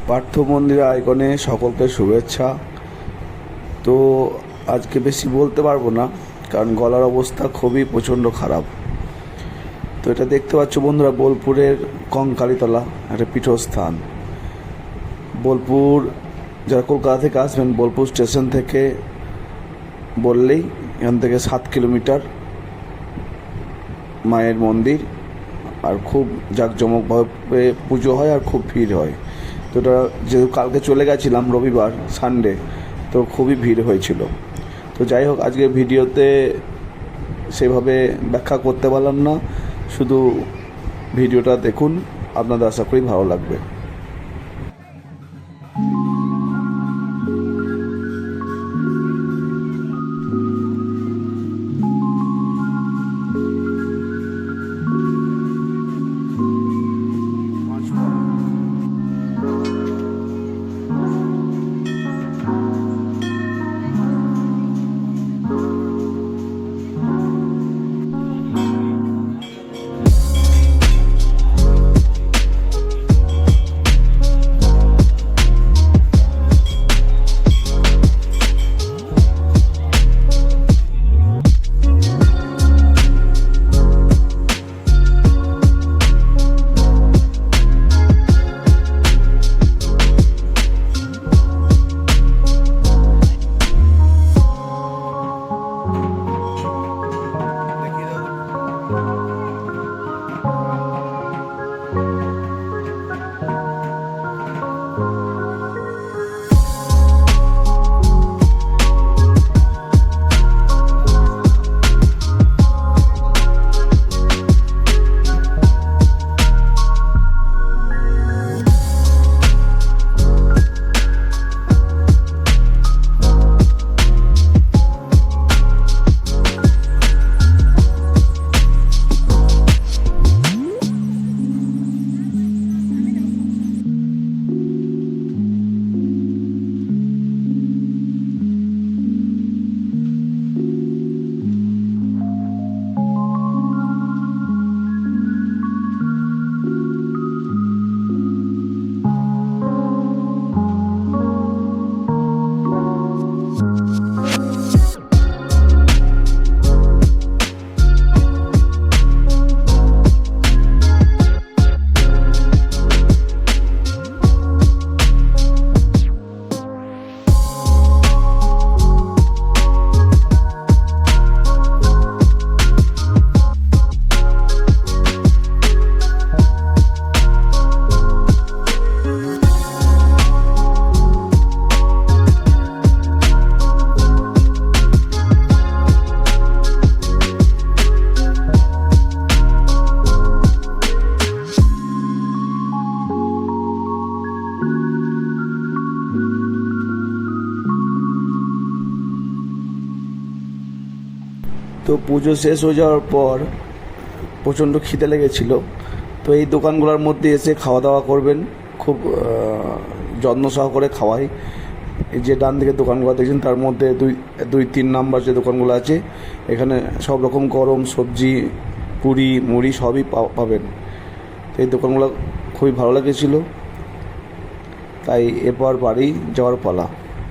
পার্থ মন্দির আইকনে সকলকে শুভেচ্ছা। তো আজকে বেশি বলতে পারবো না, কারণ গলার অবস্থা খুবই প্রচণ্ড খারাপ। তো এটা দেখতে পাচ্ছ বন্ধুরা, বোলপুরের কঙ্কালীতলা একটা পীঠস্থান। বোলপুর যারা কলকাতা থেকে আসবেন, বোলপুর স্টেশন থেকে বললেই এখান থেকে 7 কিলোমিটার মায়ের মন্দির, আর খুব জাঁকজমকভাবে পুজো হয় আর খুব ভিড় হয়। তো এটা যেহেতু কালকে চলে গেছিলাম রবিবার সানডে, তো খুবই ভিড় হয়েছিল। তো যাই হোক, আজকে ভিডিওতে সেভাবে ব্যাখ্যা করতে পারলাম না, শুধু ভিডিওটা দেখুন, আপনাদের আশা করি ভালো লাগবে। তো পুজো শেষ হয়ে যাওয়ার পর প্রচণ্ড খিদে লেগেছিল। তো এই দোকানগুলোর মধ্যে এসে খাওয়া দাওয়া করবেন, খুব যত্ন সহকারে খাওয়াই। এই যে ডান দিকে দোকানগুলো দেখছেন, তার মধ্যে দুই তিন নাম্বার যে দোকানগুলো আছে, এখানে সব রকম গরম সবজি, পুরি মুড়ি সবই পাবেন। তো এই দোকানগুলো খুবই ভালো লেগেছিল, তাই এরপর বাড়ি যাওয়ার পালা।